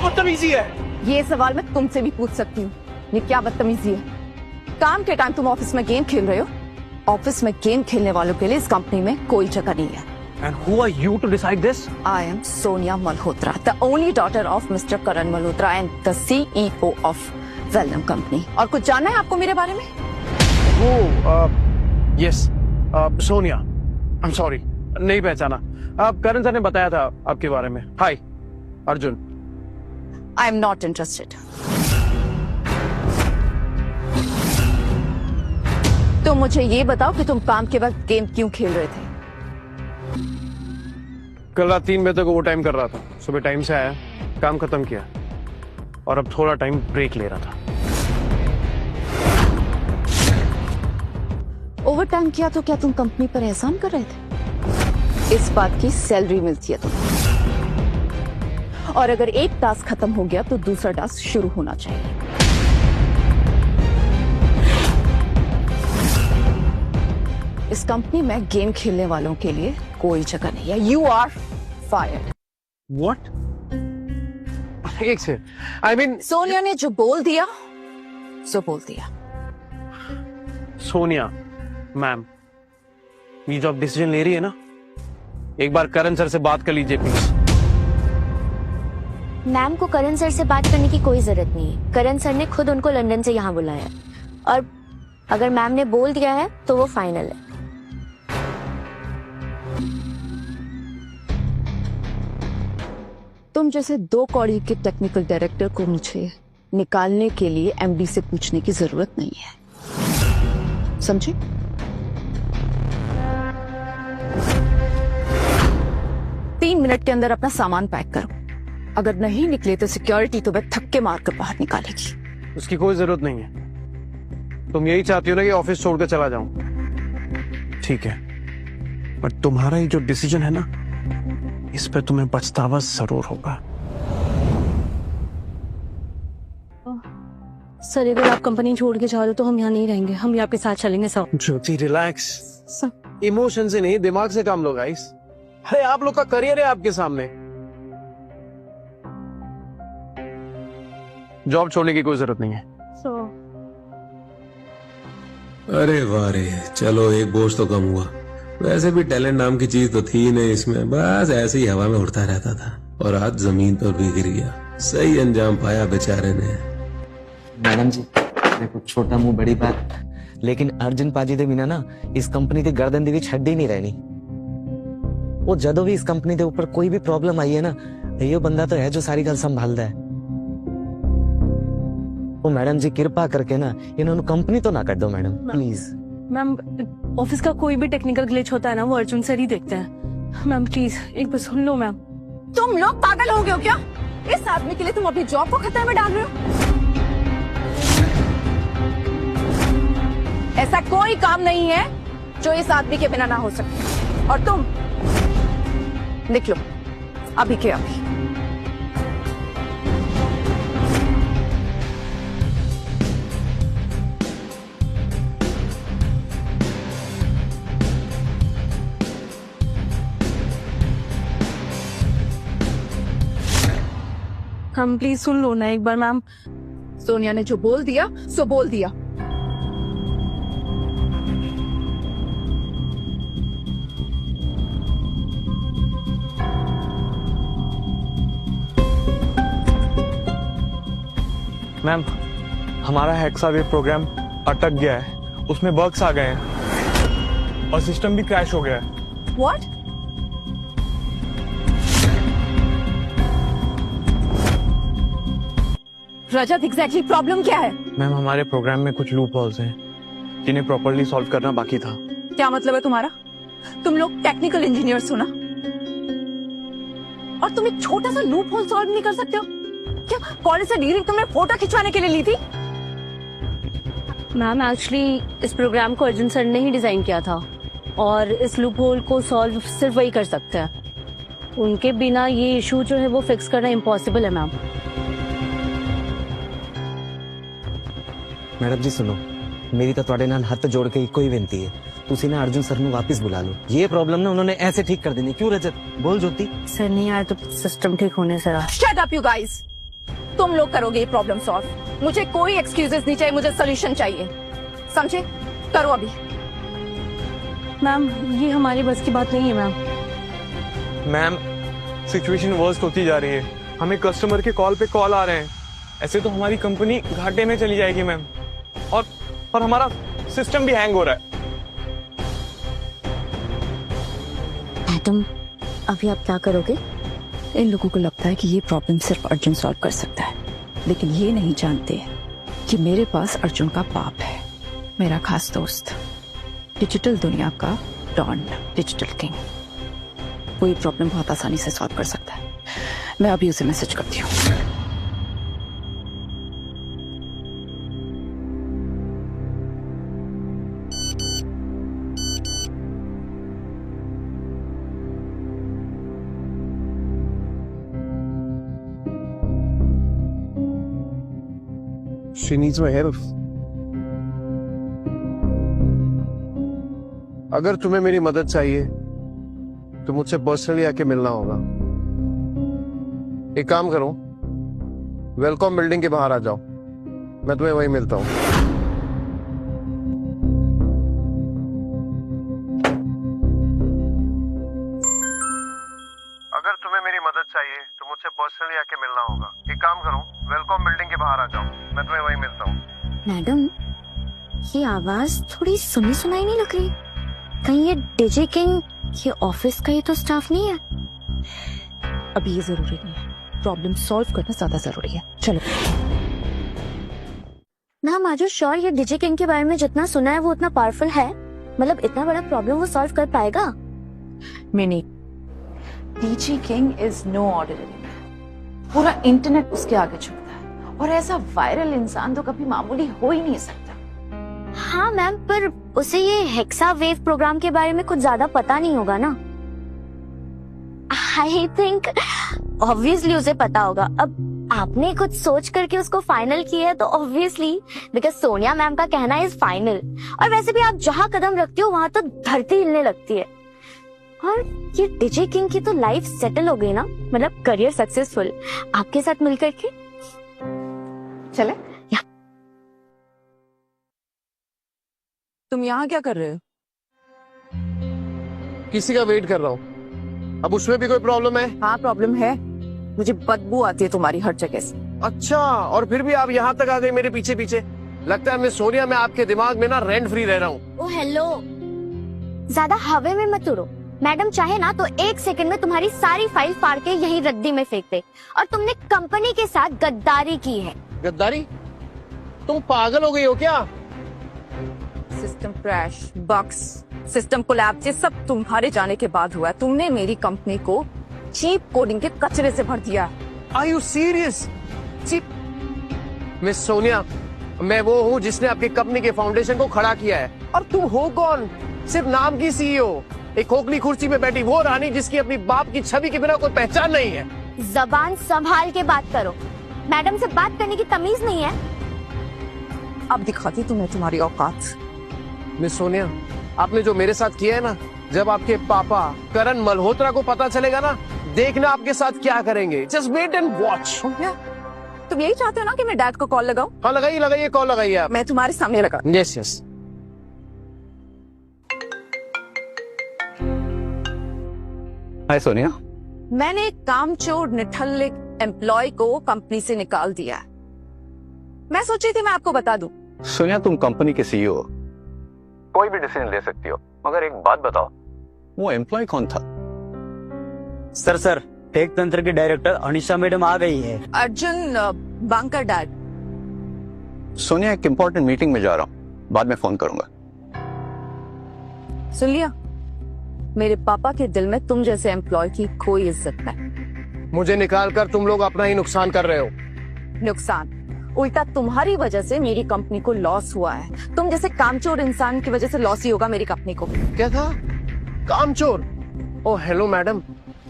बदतमीजी है? ये सवाल मैं तुमसे भी पूछ सकती हूँ, ये क्या बदतमीजी है? काम के टाइम तुम ऑफिस में गेम खेल रहे हो। ऑफिस में गेम खेलने वालों के लिए इस कंपनी में कोई जगह नहीं है। And who are you to decide this? I am Sonia Malhotra, the only daughter of Mr. Karan Malhotra and the CEO of Vellum Company. और कुछ जानना है आपको मेरे बारे में? Yes, सोनिया। I'm sorry, नहीं पहचाना। करण सर ने बताया था आपके बारे में। Hi, Arjun. I am not interested. तो मुझे ये बताओ कि तुम काम के वक्त गेम क्यों खेल रहे थे? कल रात 3 बजे तक वो टाइम कर रहा था। सुबह टाइम से आया, काम खत्म किया और अब थोड़ा टाइम ब्रेक ले रहा था। ओवर टाइम किया तो क्या तुम कंपनी पर एहसान कर रहे थे? इस बात की सैलरी मिलती है तुम्हें। और अगर एक टास्क खत्म हो गया तो दूसरा टास्क शुरू होना चाहिए। इस कंपनी में गेम खेलने वालों के लिए कोई जगह नहीं है। You are fired. What? एक से, I mean, सोनिया ने जो बोल दिया सो बोल दिया। सोनिया, मैम, ये जो आप डिसीजन ले रही है ना, एक बार करण सर से बात कर लीजिए प्लीज। मैम को करण सर से बात करने की कोई जरूरत नहीं है। करण सर ने खुद उनको लंदन से यहाँ बुलाया और अगर मैम ने बोल दिया है तो वो फाइनल है। तुम जैसे 2 कौड़ी के टेक्निकल डायरेक्टर को मुझे निकालने के लिए एमडी से पूछने की जरूरत नहीं है, समझे? तीन मिनट के अंदर अपना सामान पैक करो। अगर नहीं निकले तो सिक्योरिटी तुम्हें थक्के मारकर बाहर निकालेगी। उसकी कोई जरूरत नहीं है। तुम यही चाहती हो ना कि ऑफिस छोड़कर चला जाऊं? ठीक है, पर तुम्हारा ये जो डिसीजन है ना, इस पे तुम्हें पछतावा जरूर होगा। सर अगर आप कंपनी छोड़ के जा रहे हो तो हम यहाँ नहीं रहेंगे, हम भी आपके साथ चलेंगे सर। ज्योति रिलैक्स, इमोशन से नहीं दिमाग से काम लो गाइस। अरे आप लोग का करियर है आपके सामने, जॉब छोड़ने की कोई जरूरत नहीं है। अरे वाह रे, चलो एक बोझ तो कम हुआ। वैसे भी टैलेंट नाम की चीज तो थी ही नहीं इसमें, बस ऐसे ही हवा में उड़ता रहता था और आज जमीन पर भी गिर गया। सही अंजाम पाया बेचारे ने। मैडम जी देखो, छोटा मुंह बड़ी बात, लेकिन अर्जुन पाजी दे बिना ना इस कंपनी की गर्दन दी छड्डी नहीं रहनी। वो जदों भी इस कंपनी के ऊपर कोई भी प्रॉब्लम आई है ना, ये बंदा तो है जो सारी गल संभालता है। वो मैडम जी कृपा करके ना इन्होंने कंपनी तो ना कर दो मैडम, प्लीज। मैम ऑफिस का कोई भी टेक्निकल ग्लिच होता है ना, वो अर्जुन सर ही देखते हैं। मैम प्लीज एक बार सुन लो। मैम तुम लोग पागल हो गए हो क्या? इस आदमी के लिए तुम अपनी जॉब को खतरे में डाल रहे हो? ऐसा कोई काम नहीं है जो इस आदमी के बिना ना हो सके। और तुम निकलो अभी के अभी। हम प्लीज सुन लो ना एक बार। मैम सोनिया ने जो बोल दिया सो बोल दिया। मैम हमारा हेक्सावेव प्रोग्राम अटक गया है, उसमें बग्स आ गए हैं और सिस्टम भी क्रैश हो गया है। What? रजत एग्जैक्टली प्रॉब्लम क्या है? मैम हमारे प्रोग्राम में कुछ लूप होल्स हैं जिन्हें प्रॉपर्ली सॉल्व करना बाकी था। क्या मतलब है तुम्हारा? तुम लोग टेक्निकल इंजीनियर्स हो ना, और तुम एक छोटा सा लूप होल सॉल्व नहीं कर सकते हो? क्या कॉलेज से डिग्री तुमने फोटो खिंचवाने के लिए ली थी? मैम एक्चुअली इस प्रोग्राम को अर्जुन सर ने ही डिजाइन किया था और इस लूप होल को सॉल्व सिर्फ वही कर सकते हैं। उनके बिना ये इशू जो है वो फिक्स करना इम्पॉसिबल है। मैम मैडम जी सुनो, मेरी तो ਤੁਹਾਡੇ ਨਾਲ हथ जोड़ के ਇੱਕੋ ਹੀ ਬੇਨਤੀ है, ਤੁਸੀਂ ना अर्जुन सर ਨੂੰ वापस बुला लो। ये प्रॉब्लम ना उन्होंने ऐसे ठीक कर देनी। क्यों रजत? बोल ज्योति। सर नहीं आया तो सिस्टम ठीक होने से। Shut up you guys! तुम लोग करोगे ये प्रॉब्लम सॉल्व। मुझे कोई एक्सक्यूजेस नहीं चाहिए, मुझे सोल्यूशन चाहिए, समझे? करो अभी। मैम ये हमारी बस की बात नहीं है मैम। मैम सिचुएशन वर्स्ट होती जा रही है, हमें कस्टमर के कॉल पे कॉल आ रहे हैं। ऐसे तो हमारी कंपनी घाटे में चली जाएगी मैम, और हमारा सिस्टम भी हैंग हो रहा है। मैडम अभी आप क्या करोगे? इन लोगों को लगता है कि ये प्रॉब्लम सिर्फ अर्जुन सॉल्व कर सकता है, लेकिन ये नहीं जानते कि मेरे पास अर्जुन का बाप है, मेरा खास दोस्त, डिजिटल दुनिया का डॉन, डिजिटल किंग। वो ये प्रॉब्लम बहुत आसानी से सॉल्व कर सकता है। मैं अभी उसे मैसेज करती हूँ। She needs my help. अगर तुम्हें मेरी मदद चाहिए तो मुझसे पर्सनली आके मिलना होगा। एक काम करो, वेलकॉम बिल्डिंग के बाहर आ जाओ, मैं तुम्हें वहीं मिलता हूँ। अगर तुम्हें मेरी मदद चाहिए तो मुझसे पर्सनली आके मिलना होगा। एक काम करो, वेलकॉम बिल्डिंग के बाहर आ जाओ, मैं तुम्हें वहीं मिलता हूँ। मैडम ये आवाज थोड़ी सुनी सुनाई नहीं लग रही? कहीं ये डीजे किंग ये ऑफिस का ही तो स्टाफ नहीं है? अभी ये जरूरी नहीं है, प्रॉब्लम सॉल्व करना ज्यादा जरूरी है। चलो मैम आर यू श्योर ये डीजे किंग के बारे में जितना सुना है वो उतना पावरफुल है? मतलब इतना बड़ा प्रॉब्लम वो सॉल्व कर पाएगा? Mini, DJ king is no ordinary man. पूरा इंटरनेट उसके आगे झुकता है, और ऐसा वायरल इंसान तो कभी मामूली हो ही नहीं सकता। हाँ मैम, पर उसे ये हेक्सा वेव प्रोग्राम के बारे में कुछ ज्यादा पता नहीं होगा ना? आई थिंक ऑब्वियसली उसे पता होगा। अब आपने कुछ सोच करके उसको फाइनल किया है तो ऑब्वियसली, बिकॉज सोनिया मैम का कहना इज फाइनल। और वैसे भी आप जहां कदम रखते हो वहां तो धरती हिलने लगती है। और ये डीजे किंग की तो लाइफ सेटल हो गई ना, मतलब करियर सक्सेसफुल आपके साथ मिलकर के। चले? तुम यहाँ क्या कर रहे हो? किसी का वेट कर रहा हूँ। अब उसमें भी कोई प्रॉब्लम है? हाँ प्रॉब्लम है, मुझे बदबू आती है तुम्हारी हर जगह से। अच्छा, और फिर भी आप यहाँ तक आ गए मेरे पीछे पीछे। लगता है मिस सोनिया, मैं आपके दिमाग में ना रेंट फ्री रह रहा हूँ। ओ हेलो, ज्यादा हवा में मत उड़ो। मैडम चाहे ना तो 1 सेकंड में तुम्हारी सारी फाइल फाड़ के यही रद्दी में फेंक दे। और तुमने कंपनी के साथ गद्दारी की है। गद्दारी? तुम पागल हो गई हो क्या? System crash, bugs, system collapse, ये सब तुम्हारे जाने के बाद हुआ है। तुमने मेरी कंपनी को चीप कोडिंग के कचरे से भर दिया। Are you serious? Cheap? Miss Sonia, मैं वो हूँ जिसने आपकी कंपनी के फाउंडेशन को खड़ा किया है। और तुम हो कौन? सिर्फ नाम की सीईओ, एक खोखली कुर्सी पे बैठी वो रानी जिसकी अपनी बाप की छवि के बिना कोई पहचान नहीं है। जबान संभाल के बात करो, मैडम से बात करने की तमीज नहीं है। अब दिखाती तुम्हें तुम्हारी औकात। मिस सोनिया, आपने जो मेरे साथ किया है ना, जब आपके पापा करण मल्होत्रा को पता चलेगा ना, देखना आपके साथ क्या करेंगे। Just wait and watch. तुम यही चाहते हो ना कि मैं डैड को कॉल लगाऊं? हाँ लगाइए लगाइए, कॉल लगाइए आप। मैं तुम्हारे सामने लगा। Yes yes. हाय सोनिया। मैंने एक कामचोर निठल्ले एम्प्लॉय को कंपनी से निकाल दिया है। मैं सोची थी मैं आपको बता दूं। सोनिया तुम कंपनी के सीईओ हो, कोई भी डिसीजन ले सकती हो, मगर एक बात बताओ, वो एम्प्लॉय कौन था? सर टेक तंत्र के डायरेक्टर अनिशा मैडम आ गई है। अर्जुन बांकर डैड। सोनिया एक इम्पोर्टेंट मीटिंग में जा रहा हूँ, बाद में फोन करूंगा। सुन लिया, मेरे पापा के दिल में तुम जैसे एम्प्लॉय की कोई इज्जत नहीं। मुझे निकाल कर तुम लोग अपना ही नुकसान कर रहे हो। नुकसान? उल्टा तुम्हारी वजह से मेरी कंपनी को लॉस हुआ है। तुम जैसे कामचोर इंसान की वजह से लॉस ही होगा मेरी कंपनी को। क्या था? कामचोर? ओ हेलो मैडम,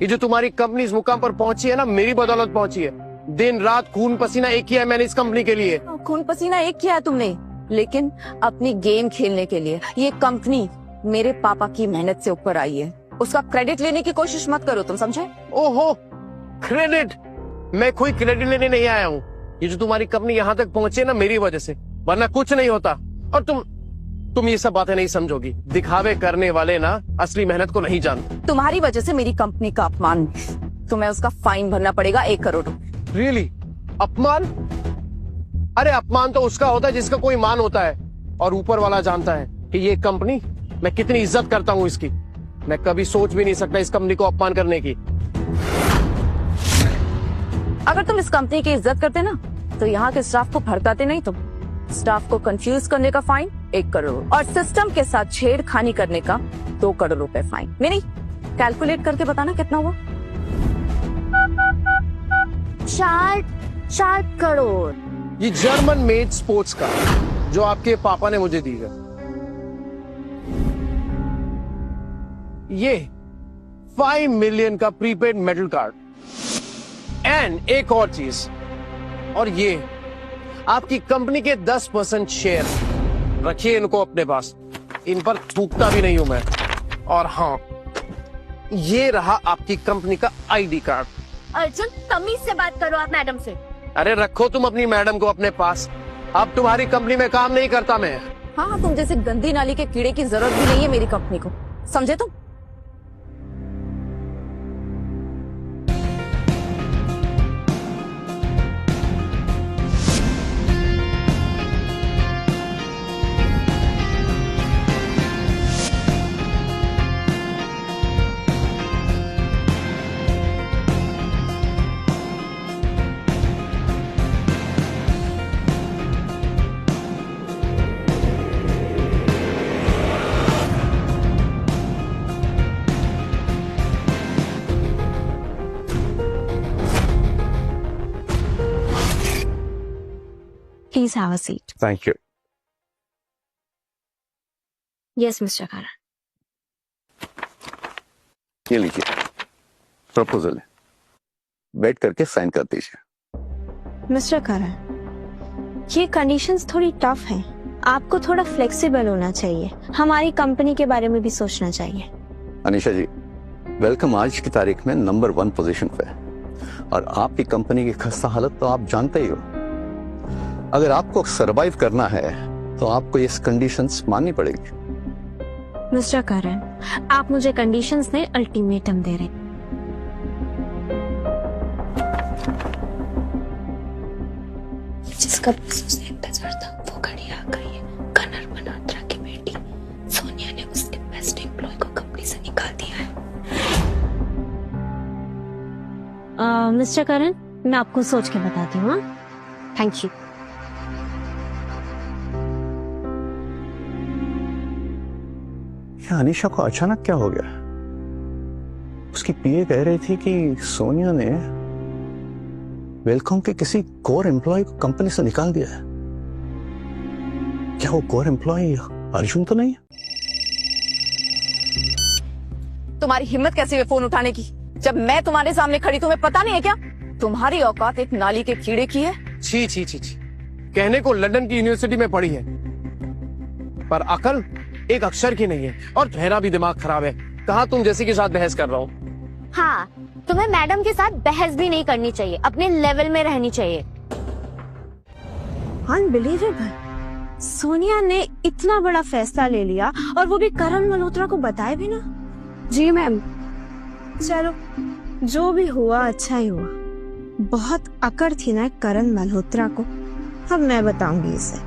ये जो तुम्हारी कंपनी इस मुकाम पर पहुंची है ना, मेरी बदौलत पहुंची है। दिन रात खून पसीना एक किया है मैंने इस कंपनी के लिए। खून पसीना एक किया है तुमने, लेकिन अपनी गेम खेलने के लिए। ये कंपनी मेरे पापा की मेहनत से ऊपर आई है, उसका क्रेडिट लेने की कोशिश मत करो, तुम समझे? ओहो, क्रेडिट? मैं कोई क्रेडिट लेने नहीं आया हूँ। ये जो तुम्हारी कंपनी यहाँ तक पहुंचे ना मेरी वजह से, वरना कुछ नहीं होता। और तुम ये सब बातें नहीं समझोगी। दिखावे करने वाले ना असली मेहनत को नहीं जानते। तुम्हारी वजह से मेरी कंपनी का अपमान, तुम्हें उसका फाइन भरना पड़ेगा 1 करोड़। रियली? अपमान? अरे अपमान तो उसका होता है जिसका कोई मान होता है, और ऊपर वाला जानता है कि ये कंपनी मैं कितनी इज्जत करता हूं इसकी। मैं कभी सोच भी नहीं सकता इस कंपनी को अपमान करने की। अगर तुम इस कंपनी की इज्जत करते ना तो यहाँ के स्टाफ को भड़काते नहीं। तुम स्टाफ को कंफ्यूज करने का फाइन 1 करोड़ और सिस्टम के साथ छेड़खानी करने का 2 करोड़ रुपए फाइन। मेरी कैलकुलेट करके बताना कितना हुआ। 4 करोड़। ये जर्मन मेड स्पोर्ट्स कार जो आपके पापा ने मुझे दी है, ये 5 मिलियन का प्रीपेड मेटल कार्ड, एंड एक और चीज, और ये आपकी कंपनी के 10% शेयर। रखिए इनको अपने पास, इन पर थूकता भी नहीं हूं मैं। और हाँ, ये रहा आपकी कंपनी का आईडी कार्ड। अर्जुन, तमीज से बात करो आप मैडम से। अरे रखो तुम अपनी मैडम को अपने पास। अब तुम्हारी कंपनी में काम नहीं करता मैं। हाँ, तुम जैसे गंदी नाली के कीड़े की जरूरत भी नहीं है मेरी कंपनी को, समझे तुम? Please have a seat. Thank you. Yes, Mr. Karan. ये लीजिए प्रपोजल है, बैठ करके साइन कर दीजिए। मिस्टर करन, ये कंडीशंस थोड़ी टफ हैं। आपको थोड़ा फ्लेक्सिबल होना चाहिए। हमारी कंपनी के बारे में भी सोचना चाहिए। अनीशा जी, वेलकम आज की तारीख में नंबर 1 पोजीशन पे है, और आपकी कंपनी की खस्ता हालत तो आप जानते ही हो। अगर आपको सरवाइव करना है तो आपको ये कंडीशंस माननी पड़ेगी। मिस्टर करन, आप मुझे कंडीशंस नहीं अल्टीमेटम दे रहे। जिसका बस उसने इंतजार था वो घड़ी आ गई है। कनर मल्होत्रा की बेटी सोनिया ने उसके बेस्ट एम्प्लॉय को कंपनी से निकाल दिया है। मिस्टर करन, मैं आपको सोच के बताती हूँ। Thank you. अनीशा को अचानक क्या हो गया? उसकी पीए कह रही थी कि सोनिया ने वेलकम के किसी कोर एम्प्लॉय को कंपनी से निकाल दिया है। क्या वो कोर एम्प्लॉय अर्जुन तो नहीं है? तुम्हारी हिम्मत कैसे हुई फोन उठाने की? जब मैं तुम्हारे सामने खड़ी, तुम्हें पता नहीं है क्या तुम्हारी औकात एक नाली के कीड़े की है? छी छी छी छी, कहने को लंदन की यूनिवर्सिटी में पढ़ी है, पर अकल एक अक्षर की नहीं है, और मेरा भी दिमाग खराब है। कहाँ तुम जैसे के साथ बहस कर रहा हूँ। हाँ, तुम्हें मैडम के साथ बहस भी नहीं करनी चाहिए, अपने लेवल में रहनी चाहिए। अनबिलीवेबल, सोनिया ने इतना बड़ा फैसला ले लिया और वो भी करण मल्होत्रा को बताए भी ना। जी मैम। चलो, जो भी हुआ अच्छा ही हुआ। बहुत अकड़ थी ना करण मल्होत्रा को। अब मैं बताऊंगी इसे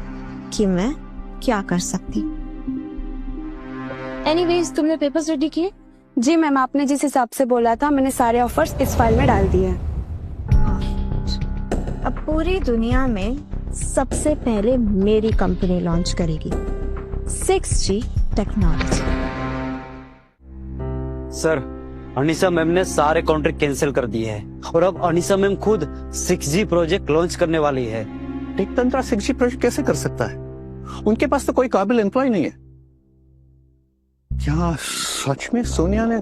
कि मैं क्या कर सकती। एनीवेज, तुमने पेपर्स रेडी किए? जी मैम, आपने जिस हिसाब से बोला था मैंने सारे ऑफर्स इस फाइल में डाल दिए हैं। अब पूरी दुनिया में सबसे पहले मेरी कंपनी लॉन्च करेगी 6G technology. Sir, Anisa ma'am ने सारे कॉन्ट्रैक्ट कैंसिल कर दिए हैं और अब अनीसा मैम खुद 6G प्रोजेक्ट लॉन्च करने वाली है। टेकतंत्रा 6G प्रोजेक्ट कैसे कर सकता है? उनके पास तो कोई काबिल एम्प्लॉय नहीं है। क्या सच में सोनिया ने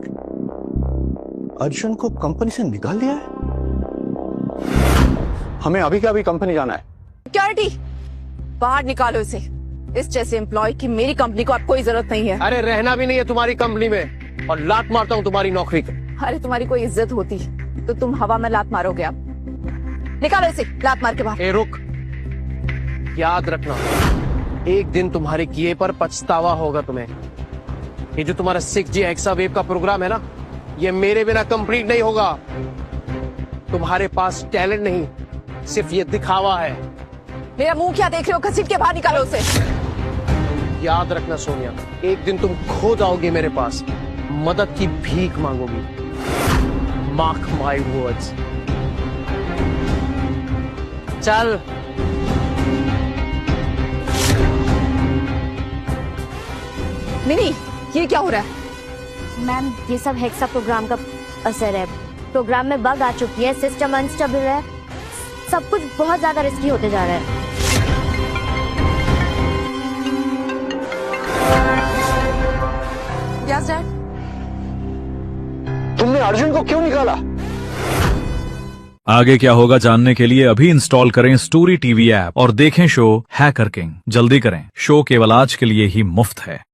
अर्जुन को कंपनी से निकाल दिया है? हमें अभी का अभी कंपनी जाना है। सिक्योरिटी, बाहर निकालो इसे। इस जैसे एम्प्लॉय की मेरी कंपनी को अब कोई जरूरत नहीं है। अरे रहना भी नहीं है तुम्हारी कंपनी में, और लात मारता हूँ तुम्हारी नौकरी को। अरे तुम्हारी कोई इज्जत होती तो तुम हवा में लात मारोगे। आप निकालो इसे लात मार के बाहर। ए रुक, याद रखना एक दिन तुम्हारे किए पर पछतावा होगा तुम्हें। ये जो तुम्हारा 6G एक्सा वेव का प्रोग्राम है ना, ये मेरे बिना कंप्लीट नहीं होगा। तुम्हारे पास टैलेंट नहीं, सिर्फ ये दिखावा है। मेरा मुंह क्या देख रहे हो? घसीट के बाहर निकालो उसे। याद रखना सोनिया, एक दिन तुम खो जाओगे मेरे पास, मदद की भीख मांगोगी। Mark my words. चल। नहीं, ये क्या हो रहा है? मैम ये सब हेक्सा प्रोग्राम का असर है। प्रोग्राम में बग आ चुकी है, सिस्टम अनस्टेबल है, सब कुछ बहुत ज्यादा रिस्की होते जा रहा है। Yes dad. तुमने अर्जुन को क्यों निकाला? आगे क्या होगा जानने के लिए अभी इंस्टॉल करें स्टोरी टीवी ऐप और देखें शो हैकर किंग। जल्दी करें, शो केवल आज के लिए ही मुफ्त है।